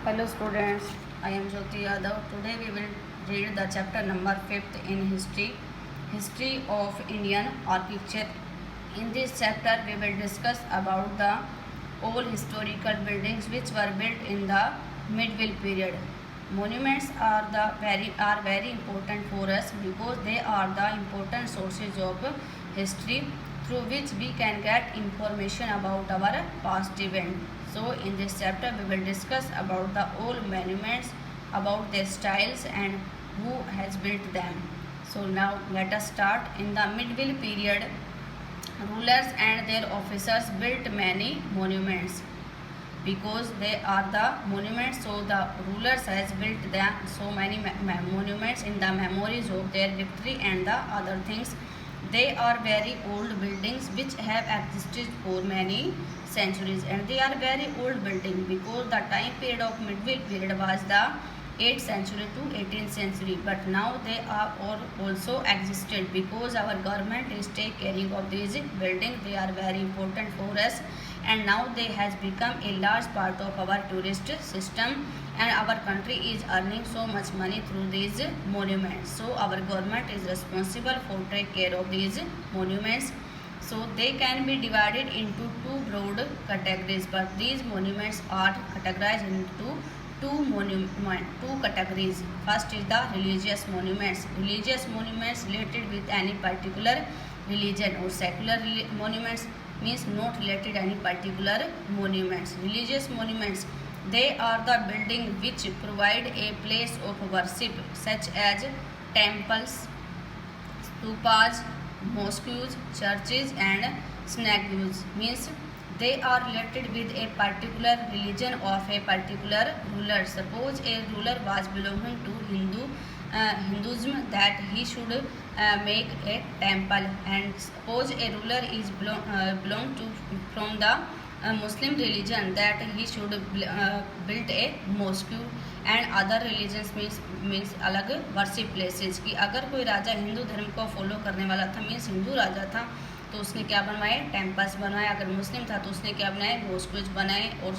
Hello students, I am Jyoti Yadav. Today we will read the chapter number 5th in History of Indian Architecture. In this chapter we will discuss about the all historical buildings which were built in the medieval period. Monuments are very important for us because they are the important sources of history through which we can get information about our past event. So in this chapter we will discuss about the old monuments, about their styles and who has built them. So now let us start. In the medieval period, rulers and their officers built many monuments because they are the monuments, so the rulers has built them so many monuments in the memories of their victory and the other things. They are very old buildings which have existed for many centuries, and they are very old building because the time period of medieval period was the 8th century to 18th century, but now they are all also existed because our government is take caring of these buildings. They are very important for us, and now they has become a large part of our tourist system, and our country is earning so much money through these monuments. So our government is responsible for take care of these monuments. So they can be divided into two broad categories, but these monuments are categorized into two categories. First is the religious monuments. Religious monuments related with any particular religion, or secular monuments means not related any particular monuments. Religious monuments, they are the building which provide a place of worship such as temples, stupas, mosques, churches and synagogues. Means they are related with a particular religion of a particular ruler. Suppose a ruler was belonging to Hinduism, that he should make a temple, and suppose a ruler is belong to from the Muslim religion, that he should build a mosque, and other religions means अलग worship places. कि अगर कोई राजा हिंदू धर्म को follow करने वाला था, means Hindu राजा था, तो उसने क्या बनवाए, टेम्पल्स बनवाए. अगर मुस्लिम था तो उसने क्या बनाए, मॉस्क्स बनाए. और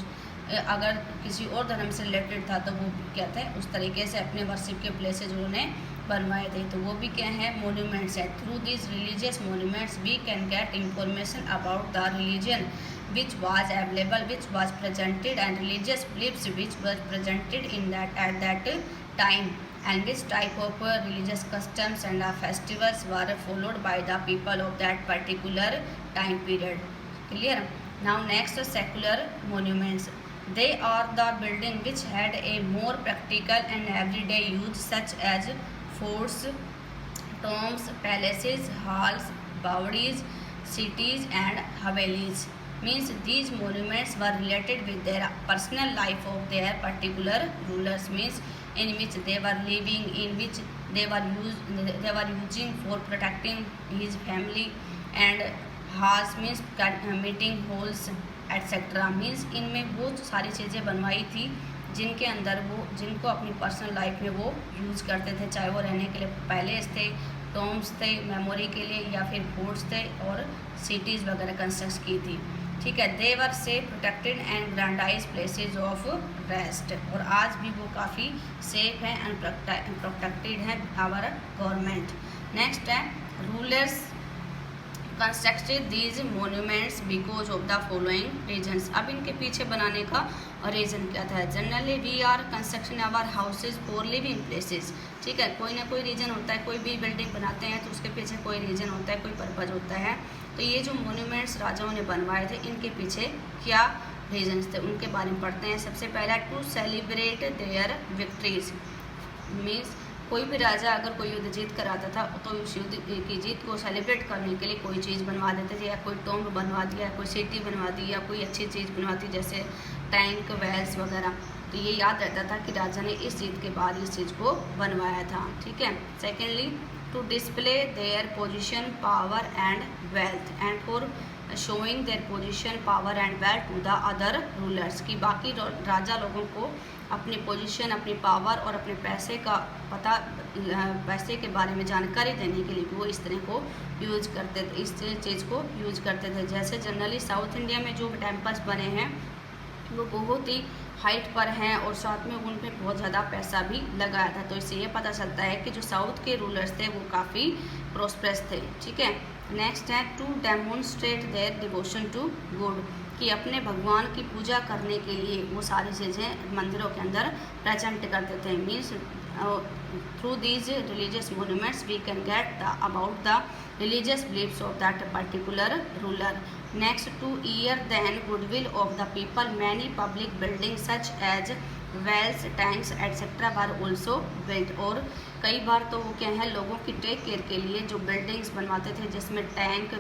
अगर किसी और धर्म से रिलेटेड था तो वो क्या था, उस तरीके से अपने वर्शिप के प्लेसेज उन्होंने बनवाए थे. तो वो भी क्या है, मोन्यूमेंट्स है. Through this religious monuments we can get information about the religion which was available, which was presented, and religious beliefs which were presented in that at that time, and which type of religious customs and festivals were followed by the people of that particular time period. Clear? Now next, secular monuments. They are the building which had a more practical and everyday use, such as forts, tombs, palaces, halls, bawdis, cities and havelis. Means these monuments were related with their personal life of their particular rulers, means in which they were living, in which they were using for protecting his family, and halls means meeting halls etc. means इनमें बहुत सारी चीज़ें बनवाई थी जिनके अंदर वो, जिनको अपनी पर्सनल लाइफ में वो यूज़ करते थे, चाहे वो रहने के लिए पैलेस थे, टॉम्स थे मेमोरी के लिए, या फिर फोर्ट्स थे, और सिटीज़ वगैरह कंस्ट्रक्ट की थी. ठीक है. They were safe, protected and grandiose places of rest. और आज भी वो काफ़ी सेफ है एंड प्रोटेक्टेड है आवर गवर्नमेंट. नेक्स्ट है, rulers constructed these monuments because of the following reasons. अब इनके पीछे बनाने का रीज़न क्या था. Generally we are construction our houses for living places. ठीक है. कोई ना कोई रीज़न होता है, कोई भी बिल्डिंग बनाते हैं तो उसके पीछे कोई रीज़न होता है, कोई पर्पज़ होता है. तो ये जो मोन्यूमेंट्स राजाओं ने बनवाए थे, इनके पीछे क्या रीजन्स थे उनके बारे में पढ़ते हैं. सबसे पहला, to celebrate their victories. Means कोई भी राजा अगर कोई युद्ध जीत कर आता था तो उस युद्ध की जीत को सेलिब्रेट करने के लिए कोई चीज़ बनवा देते थे, या कोई टॉम्ब बनवा दिया, कोई सिटी बनवा दी, या कोई अच्छी चीज़ बनवा दी जैसे टैंक, वेल्स वगैरह. तो ये याद रहता था कि राजा ने इस जीत के बाद इस चीज़ को बनवाया था. ठीक है. Secondly, to display their position, power and wealth, and for showing their position, power and wealth to the other rulers. कि बाकी राजा लोगों को अपनी पोजीशन, अपनी पावर और अपने पैसे का पता, पैसे के बारे में जानकारी देने के लिए भी वो इस तरह को यूज़ करते थे, इस चीज़ को यूज़ करते थे. जैसे जनरली साउथ इंडिया में जो टेम्पल्स बने हैं वो बहुत ही हाइट पर हैं और साथ में उन पे बहुत ज़्यादा पैसा भी लगाया था। तो इससे ये पता चलता है कि जो साउथ के रूलर्स थे वो काफ़ी प्रोस्परस थे। ठीक है, नेक्स्ट है to demonstrate their devotion to god, कि अपने भगवान की पूजा करने के लिए वो सारी चीज़ें मंदिरों के अंदर प्रेजेंट करते थे। Means through these religious monuments we can get about the religious beliefs of that particular ruler. Next, to earn the goodwill of the people, many public buildings such as wells, tanks, etc. were also built. और कई बार तो वो क्या है, लोगों की take care के लिए जो बिल्डिंग्स बनवाते थे जिसमें टैंक,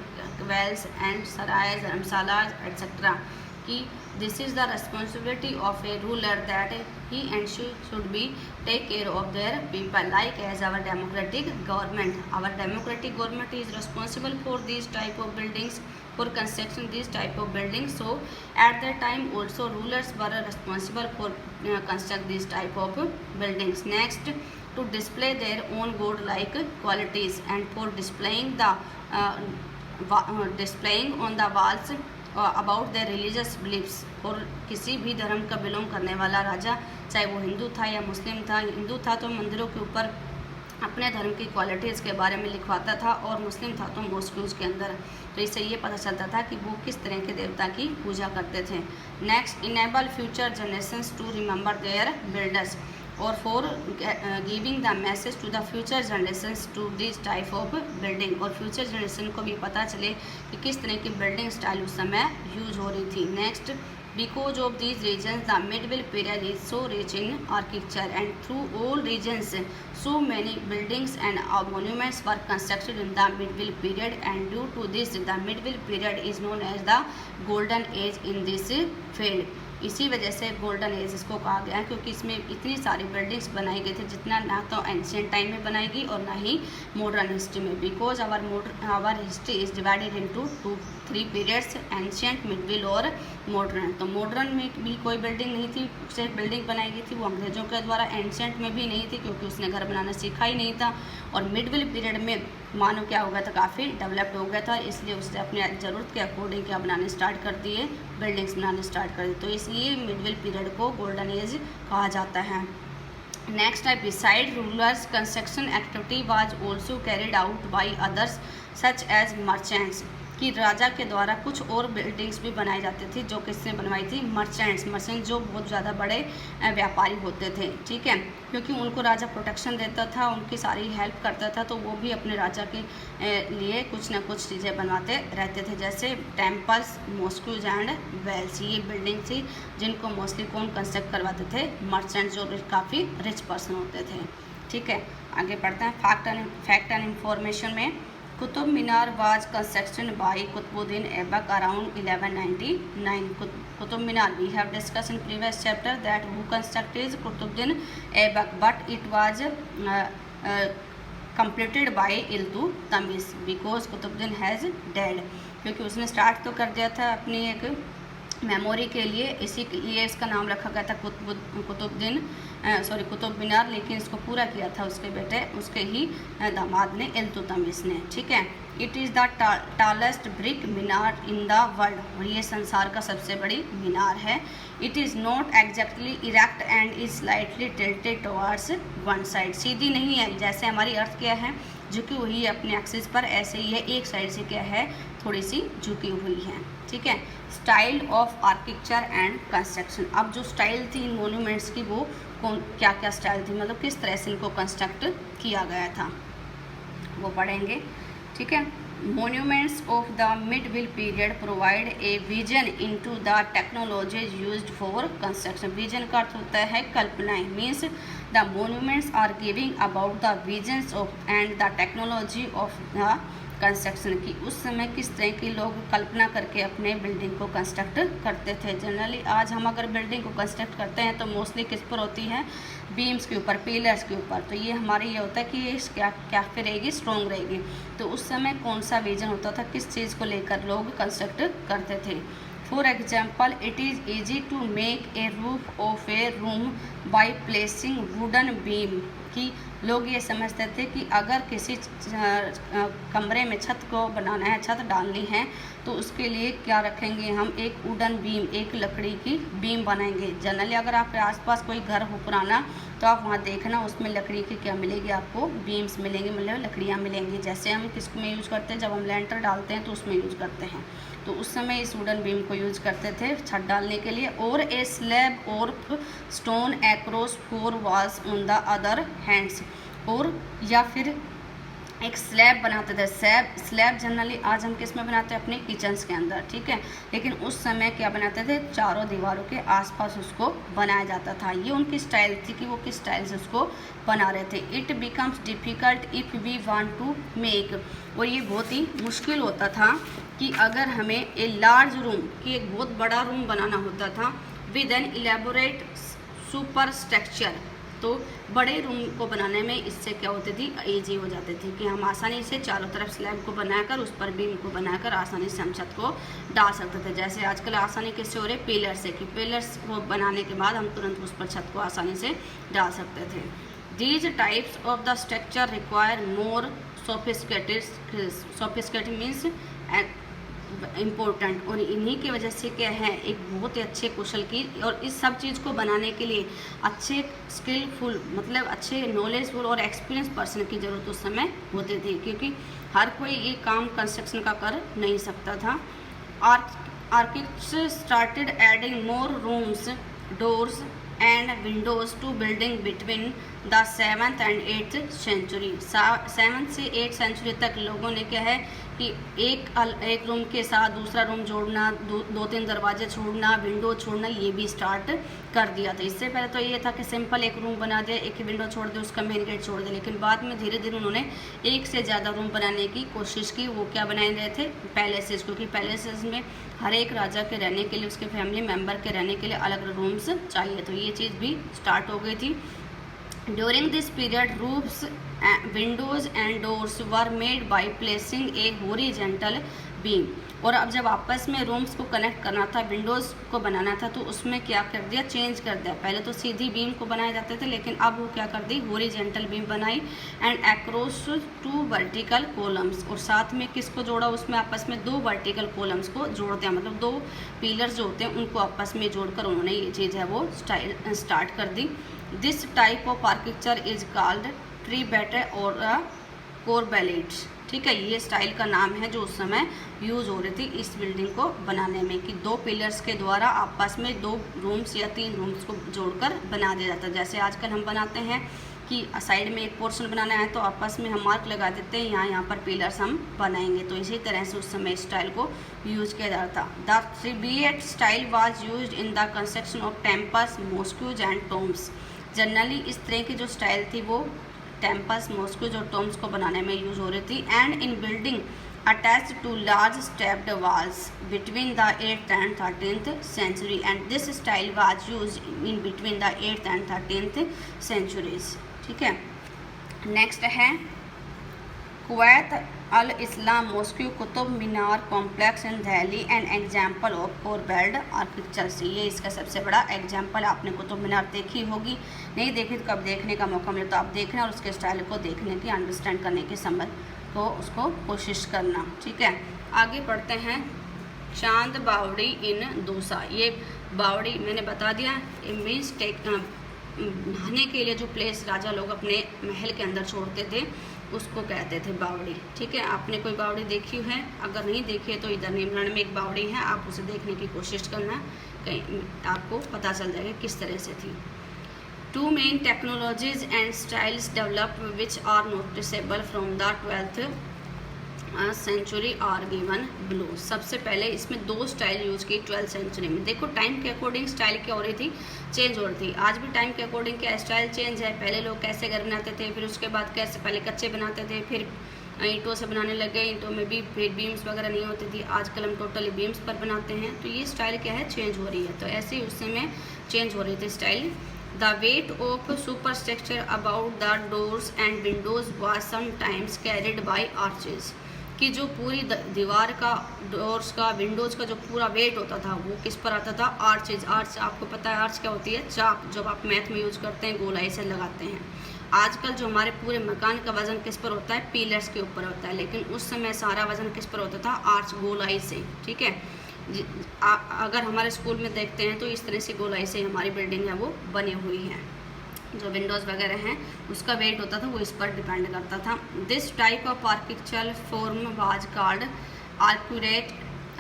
वेल्स एंड सराय, धर्मशाला एक्सेट्रा, कि this is the responsibility of a ruler that he and she should be take care of their people, like as our democratic government. Our democratic government is responsible for these type of buildings, for construction these type of buildings. So at that time also rulers were responsible for construct these type of buildings. Next, to display their own god like qualities and for displaying the displaying on the walls about the religious beliefs. और किसी भी धर्म का belong करने वाला राजा, चाहे वो हिंदू था या मुस्लिम था, हिंदू था तो मंदिरों के ऊपर अपने धर्म की क्वालिटीज़ के बारे में लिखवाता था, और मुस्लिम था तो मॉस्क्यूज़ के अंदर। तो इससे ये पता चलता था कि वो किस तरह के देवता की पूजा करते थे। Next, enable future generations to remember their builders, और for giving the message to the future generations to this type of building, और फ्यूचर जनरेशन को भी पता चले कि किस तरह की बिल्डिंग स्टाइल उस समय यूज हो रही थी। Next, because of these reasons the medieval period is so rich in architecture and through all reasons so many buildings and monuments were constructed in the medieval period, and due to this the medieval period is known as the golden age in this field. इसी वजह से golden age इसको कहा गया है, क्योंकि इसमें इतनी सारी बिल्डिंग्स बनाई गई थी जितना ना तो एंशियंट टाइम में बनाई गई और ना ही मॉडर्न हिस्ट्री में। Because our history is divided into 3 periods, ancient, medieval और मॉडर्न। तो मॉडर्न में भी कोई बिल्डिंग नहीं थी, सिर्फ बिल्डिंग बनाई गई थी वो अंग्रेज़ों के द्वारा। एंशियंट में भी नहीं थी क्योंकि उसने घर बनाना सीखा ही नहीं था। और मिडविल पीरियड में मानो क्या हो गया था, काफ़ी डेवलप्ड हो गया था, इसलिए उसने अपने ज़रूरत के अकॉर्डिंग क्या बनाने स्टार्ट कर दिए, बिल्डिंग्स बनाने स्टार्ट कर दिए। तो इसलिए मिडविल पीरियड को गोल्डन एज कहा जाता है। नेक्स्ट है, beside rulers construction activity was also carried out by others such as merchants, कि राजा के द्वारा कुछ और बिल्डिंग्स भी बनाई जाती थी जो किसने बनवाई थी, मर्चेंट जो बहुत ज़्यादा बड़े व्यापारी होते थे। ठीक है, क्योंकि उनको राजा प्रोटेक्शन देता था, उनकी सारी हेल्प करता था, तो वो भी अपने राजा के लिए कुछ ना कुछ चीज़ें बनवाते रहते थे, जैसे टेम्पल्स, मॉस्क्यूज एंड वेल्स। ये बिल्डिंग थी जिनको मोस्टली कौन कंस्ट्रक्ट करवाते थे, मर्चेंट, जो काफ़ी रिच पर्सन होते थे। ठीक है, आगे बढ़ते हैं फैक्ट एंड इंफॉर्मेशन में। Qutub Minar was construction by Qutbuddin Aibak around 1199। Qutub Minar we have discuss in previous chapter that who constructed Qutbuddin Aibak, but it was completed by Iltutmish because Qutbuddin has dead, क्योंकि उसने स्टार्ट तो कर दिया था अपनी एक मेमोरी के लिए, इसी लिए इसका नाम रखा गया था कुतुब मीनार, लेकिन इसको पूरा किया था उसके बेटे, उसके ही दामाद ने, इल्तुतमिश ने। ठीक है, it is the tallest brick minar in the world, और ये संसार का सबसे बड़ी मीनार है। It is not exactly erect and is slightly tilted towards one side, सीधी नहीं है, जैसे हमारी अर्थ क्या है झुकी हुई है अपने एक्सिस पर, ऐसे ही है एक साइड से क्या है, थोड़ी सी झुकी हुई है। ठीक है, style of architecture and construction. अब जो स्टाइल थी इन मोन्यूमेंट्स की, वो कौन क्या क्या स्टाइल थी, मतलब किस तरह से इनको कंस्ट्रक्ट किया गया था, वो पढ़ेंगे। ठीक है, monuments of the medieval period provide a vision into the technologies used for construction. Vision का अर्थ होता है कल्पनाएं, means the monuments are giving about the visions of and the technology of the construction की। उस समय किस तरह की लोग कल्पना करके अपने बिल्डिंग को कंस्ट्रक्ट करते थे। जनरली आज हम अगर बिल्डिंग को कंस्ट्रक्ट करते हैं तो मोस्टली किस पर होती है, बीम्स के ऊपर, पिलर्स के ऊपर। तो ये हमारे ये होता है कि ये क्या फिर रहेगी, स्ट्रॉन्ग रहेगी। तो उस समय कौन सा विजन होता था, किस चीज़ को लेकर लोग कंस्ट्रक्ट करते थे। For example, it is easy to make a roof of a room by placing wooden beam, कि लोग ये समझते थे कि अगर किसी कमरे में छत को बनाना है, छत डालनी है, तो उसके लिए क्या रखेंगे हम, एक वुडन बीम, एक लकड़ी की बीम बनाएंगे। जनरली अगर आपके आसपास कोई घर हो पुराना तो आप वहाँ देखना, उसमें लकड़ी की क्या मिलेगी आपको, बीम्स मिलेंगी, मतलब लकड़ियाँ मिलेंगी। जैसे हम किस में यूज़ करते हैं, जब हम लेंटर डालते हैं तो उसमें यूज़ करते हैं, तो उस समय इस वुडन बीम को यूज़ करते थे छत डालने के लिए। और ए स्लैब और stone across 4 walls on the other hands, और या फिर एक स्लैब बनाते थे। स्लैब जनरली आज हम किस में बनाते हैं, अपने किचन्स के अंदर, ठीक है, लेकिन उस समय क्या बनाते थे, चारों दीवारों के आसपास उसको बनाया जाता था। ये उनकी स्टाइल थी कि वो किस स्टाइल से उसको बना रहे थे। It becomes difficult if we want to make, और ये बहुत ही मुश्किल होता था कि अगर हमें ए लार्ज रूम, कि एक बहुत बड़ा रूम बनाना होता था, with N elaborate super structure, तो बड़े रूम को बनाने में इससे क्या होती थी, ईजी हो जाती थी कि हम आसानी से चारों तरफ स्लैब को बनाकर उस पर बीम को बनाकर आसानी से हम छत को डाल सकते थे। जैसे आजकल आसानी किससे हो रही, पिलर से, कि पिलर्स को बनाने के बाद हम तुरंत उस पर छत को आसानी से डाल सकते थे। These types of the structure require more sophisticated means important, और इन्हीं की वजह से क्या है, एक बहुत ही अच्छे कुशल की, और इस सब चीज़ को बनाने के लिए अच्छे स्किलफुल, मतलब अच्छे नॉलेजफुल और एक्सपीरियंस पर्सन की ज़रूरत उस समय होती थी, क्योंकि हर कोई ये काम कंस्ट्रक्शन का कर नहीं सकता था। Architects started adding more rooms, doors and windows to building between the 7th and 8th century. 7th से 8th सेंचुरी तक लोगों ने क्या है कि एक रूम के साथ दूसरा रूम जोड़ना, दो तीन दरवाजे छोड़ना, विंडो छोड़ना, ये भी स्टार्ट कर दिया था। इससे पहले तो ये था कि सिंपल एक रूम बना दिया, एक विंडो छोड़ दिया, उसका मेन गेट छोड़ दिया, लेकिन बाद में धीरे धीरे उन्होंने एक से ज़्यादा रूम बनाने की कोशिश की। वो क्या बनाए रहे थे, पैलेसेस, क्योंकि पैलेसेस में हर एक राजा के रहने के लिए, उसके फैमिली मेम्बर के रहने के लिए अलग रूम्स चाहिए, तो ये चीज़ भी स्टार्ट हो गई थी। During this period, roofs, windows and doors were made by placing a horizontal beam। और अब जब आपस में रूम्स को कनेक्ट करना था, विंडोज़ को बनाना था, तो उसमें क्या कर दिया, चेंज कर दिया। पहले तो सीधी बीम को बनाए जाते थे, लेकिन अब वो क्या कर दी, हॉरिजॉन्टल बीम बनाई, एंड अक्रॉस 2 वर्टिकल कॉलम्स, और साथ में किसको जोड़ा, उसमें आपस में 2 वर्टिकल कॉलम्स को जोड़ दिया, मतलब 2 पिलर्स जो होते हैं उनको आपस में जोड़कर उन्होंने ये चीज़ है वो स्टार्ट कर दी। This type of architecture is called trabeate और कोरबेलेट्स, ठीक है, ये स्टाइल का नाम है जो उस समय यूज़ हो रही थी इस बिल्डिंग को बनाने में, कि 2 पिलर्स के द्वारा आपस में 2 रूम्स या 3 रूम्स को जोड़कर बना दिया जाता है। जैसे आजकल हम बनाते हैं कि साइड में एक पोर्शन बनाना है तो आपस में हम मार्क लगा देते हैं, यहाँ पर पिलर्स हम बनाएंगे, तो इसी तरह से उस समय स्टाइल को यूज़ किया जाता था। The trabeate style was used in the construction of temples, mosques and tombs. Generally इस तरह की जो स्टाइल थी वो टेम्पल्स, मॉस्क्यूज और टॉम्ब्स को बनाने में यूज़ हो रही थी। And in building attached to large stepped walls between the 8th and 13th century, and this style was used in between the 8th and 13th centuries, ठीक है। नेक्स्ट है Quwwat al Islam mosque Qutub Minar complex in Delhi, and example of corbelled architecture से। ये इसका सबसे बड़ा example. आपने कुतुब मीनार देखी होगी, नहीं देखी तो कब देखने का मौका मिले तो आप देखना, और उसके स्टाइल को देखने की, अंडरस्टैंड करने की, समझ को उसको कोशिश करना, ठीक है। आगे पढ़ते हैं चांद बावड़ी इन दूसा। ये बावड़ी मैंने बता दिया, मीन्स नहाने के लिए जो प्लेस राजा लोग अपने महल के अंदर छोड़ते थे उसको कहते थे बावड़ी, ठीक है। आपने कोई बावड़ी देखी है, अगर नहीं देखी है तो इधर नीमरण में एक बावड़ी है, आप उसे देखने की कोशिश करना, कहीं आपको पता चल जाएगा किस तरह से थी। 2 main technologies and styles developed which are noticeable from the 12th century are given blue. सबसे पहले इसमें 2 स्टाइल यूज की 12th सेंचुरी में। देखो टाइम के अकॉर्डिंग स्टाइल क्या हो रही थी, चेंज हो रही थी। आज भी टाइम के अकॉर्डिंग क्या स्टाइल चेंज है। पहले लोग कैसे घर बनाते थे, फिर उसके बाद कैसे पहले कच्चे बनाते थे, फिर ईंटों से बनाने लगे, ईंटों में भी फिर बीम्स वगैरह नहीं होती थी, आजकल हम टोटली बीम्स पर बनाते हैं। तो ये स्टाइल क्या है, चेंज हो रही है। तो ऐसे ही उस समय चेंज हो रही थी style. The weight of superstructure about the doors and windows was sometimes carried by arches। कि जो पूरी दीवार का, डोर्स का, विंडोज़ का जो पूरा वेट होता था वो किस पर आता था? आर्चेज। आर्च आपको पता है आर्च क्या होती है? चाप, जब आप मैथ में यूज़ करते हैं, गोलाई से लगाते हैं। आजकल जो हमारे पूरे मकान का वज़न किस पर होता है? पिलर्स के ऊपर होता है, लेकिन उस समय सारा वज़न किस पर होता था? आर्च, गोलाई से। ठीक है, अगर हमारे स्कूल में देखते हैं तो इस तरह से गोलाई से हमारी बिल्डिंग है वो बनी हुई है। जो विंडोज़ वगैरह हैं उसका वेट होता था वो इस पर डिपेंड करता था। This type of architectural form was called arcuate.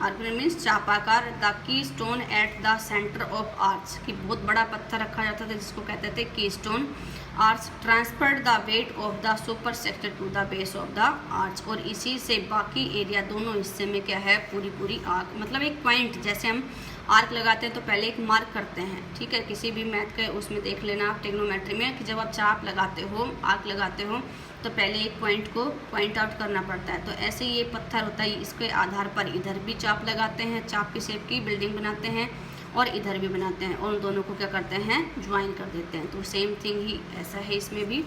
Arcuate means चापाकार। The keystone at the centre of arch, कि बहुत बड़ा पत्थर रखा जाता था जिसको कहते थे keystone. Arch transferred the weight of the super sector to the base of the arch, और इसी से बाकी एरिया दोनों हिस्से में क्या है? पूरी आर्क, मतलब एक पॉइंट। जैसे हम आर्क लगाते हैं तो पहले एक मार्क करते हैं, ठीक है, किसी भी मैथ के उसमें देख लेना आप ट्रिग्नोमेट्री में कि जब आप चाप लगाते हो, आर्क लगाते हो, तो पहले एक पॉइंट को पॉइंट आउट करना पड़ता है। तो ऐसे ये पत्थर होता है, इसके आधार पर इधर भी चाप लगाते हैं, चाप की शेप की बिल्डिंग बनाते हैं, और इधर भी बनाते हैं, और उन दोनों को क्या करते हैं? ज्वाइन कर देते हैं। तो सेम थिंग ही ऐसा है इसमें भी।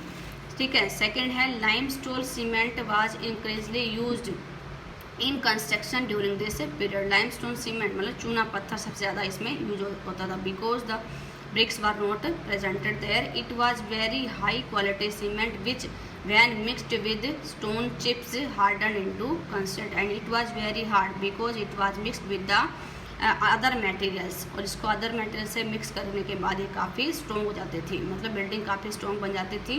ठीक है, सेकेंड है limestone cement was increasingly used in construction during this period. Limestone cement मतलब चूना पत्थर सबसे ज़्यादा इसमें यूज होता था, because the bricks were not presented there. It was very high quality cement which when mixed with stone chips hardened into constant, and it was very hard because it was mixed with the other materials, और इसको other material से mix करने के बाद ये काफ़ी strong हो जाती थी, मतलब बिल्डिंग काफ़ी स्ट्रॉन्ग बन जाती थी।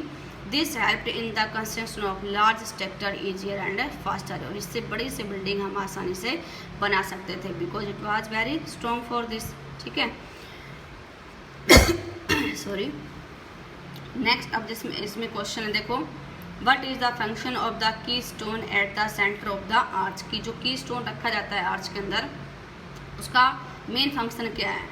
This helped in the construction of large structure easier and faster, और इससे बड़ी से बिल्डिंग हम आसानी से बना सकते थे, because it was very strong for this. ठीक है, सॉरी। नेक्स्ट अब जिसमें इसमें क्वेश्चन है, देखो, what is the function of the keystone at the centre of the arch, की जो की स्टोन रखा जाता है आर्च के अंदर, उसका मेन फंक्शन क्या है?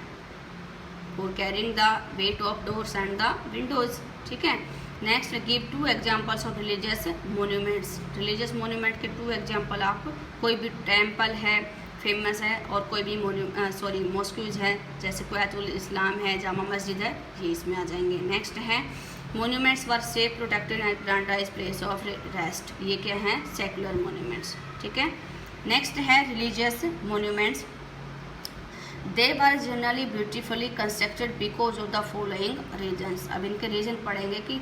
For carrying the weight of doors and the Windows. ठीक है, next give 2 examples of religious monuments. Religious monument के 2 एग्जाम्पल आप, कोई भी टेम्पल है फेमस है, और कोई भी मॉस्क्यूज है, जैसे कुतुल इस्लाम है, जामा मस्जिद है, ये इसमें आ जाएंगे। नेक्स्ट है monuments were safe protected and grandiose place of rest, ये क्या है? Secular monuments. ठीक है, नेक्स्ट है religious monuments. They were generally beautifully constructed because of the following reasons. अब इनके रीजन पढ़ेंगे कि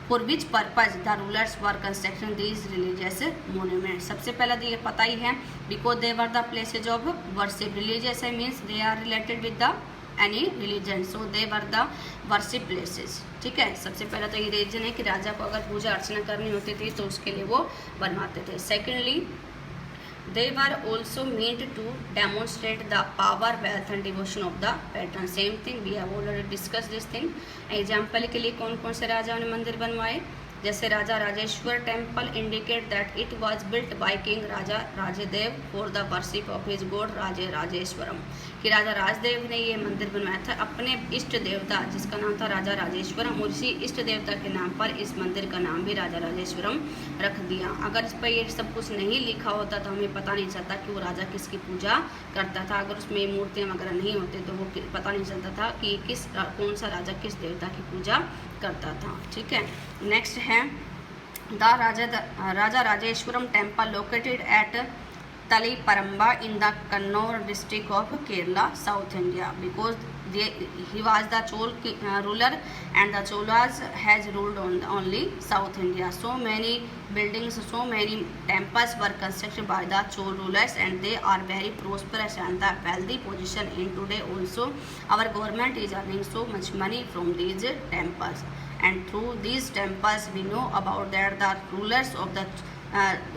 for which purpose the rulers were construction these religious monument. सबसे पहला तो ये पता ही है, because they were the places of worship. Religious है means they are related with the any religion, so they were the worship places. ठीक है, सबसे पहला तो ये रीजन है कि राजा को अगर पूजा अर्चना करनी होती थी तो उसके लिए वो बनवाते थे। Secondly, they were also meant to demonstrate the power, wealth and devotion of the patron. Same thing, we have already discussed this thing. Example के लिए कौन कौन से राजाओं ने मंदिर बनवाए? जैसे Raja Rajeshwar temple indicate that it was built by king Raja Rajdev for the worship of his god Raje Rajeshwaram, कि राजा राजदेव ने ये मंदिर बनवाया था अपने इष्ट देवता जिसका नाम था राजा राजेश्वरम, और इसी इष्ट देवता के नाम पर इस मंदिर का नाम भी राजा राजेश्वरम रख दिया। अगर इस पर ये सब कुछ नहीं लिखा होता तो हमें पता नहीं चलता कि वो राजा किसकी पूजा करता था। अगर उसमें मूर्तियाँ वगैरह नहीं होती तो वो पता नहीं चलता था कि कौन सा राजा किस देवता की पूजा करता था। ठीक है, नेक्स्ट है the Raja Rajeshwaram temple located at Taliparamba in the Kannur district of Kerala, south India, because he was the Chol ruler and the Cholas has ruled on only South India. So many buildings, so many temples were constructed by the Chol rulers and they are very prosperous and the wealthy position in today also. Our government is earning so much money from these temples, and through these temples we know about that the rulers of the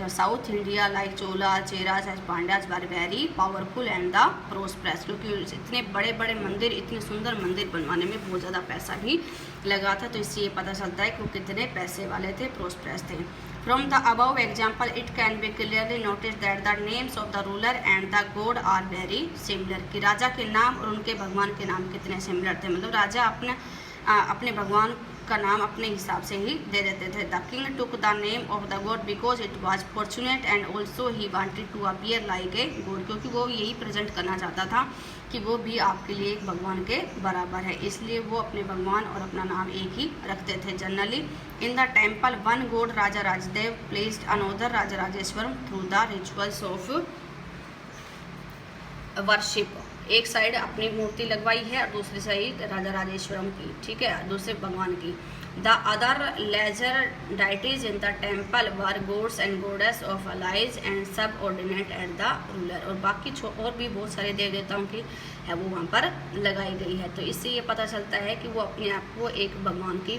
South India like Chola, Cheras and Pandyas were very powerful and the prosperous, क्योंकि इतने बड़े बड़े मंदिर, इतने सुंदर मंदिर बनवाने में बहुत ज़्यादा पैसा भी लगा था, तो इससे ये पता चलता है कि वो कितने पैसे वाले थे, prosperous थे। From the above example it can be clearly noticed that the names of the ruler and the god are very similar, कि राजा के नाम और उनके भगवान के नाम कितने सिमिलर थे। मतलब राजा अपने भगवान का नाम अपने हिसाब से ही दे देते थे। The king took the name of the god because it was fortunate and also he wanted to appear like a god, क्योंकि वो यही प्रेजेंट करना चाहता था कि वो भी आपके लिए एक भगवान के बराबर है, इसलिए वो अपने भगवान और अपना नाम एक ही रखते थे। Generally in the temple one god Raja Rajdev placed another Raja Rajeshwaram through the rituals of worship. एक साइड अपनी मूर्ति लगवाई है और दूसरी साइड राजा राजेश्वरम की, ठीक है, दूसरे भगवान की। The other lesser deities in the temple were gods and goddess of allies and subordinate at the ruler, और बाकी और भी बहुत सारे देव देवताओं की है वो वहाँ पर लगाई गई है। तो इससे ये पता चलता है कि वो अपने आप को एक भगवान की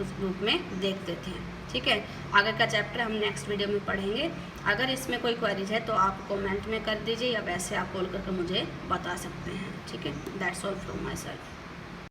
उस रूप में देखते थे, ठीक है। आगे का चैप्टर हम नेक्स्ट वीडियो में पढ़ेंगे। अगर इसमें कोई क्वेरीज है तो आप कमेंट में कर दीजिए या वैसे आप कॉल करके मुझे बता सकते हैं, ठीक है। That's all from my self.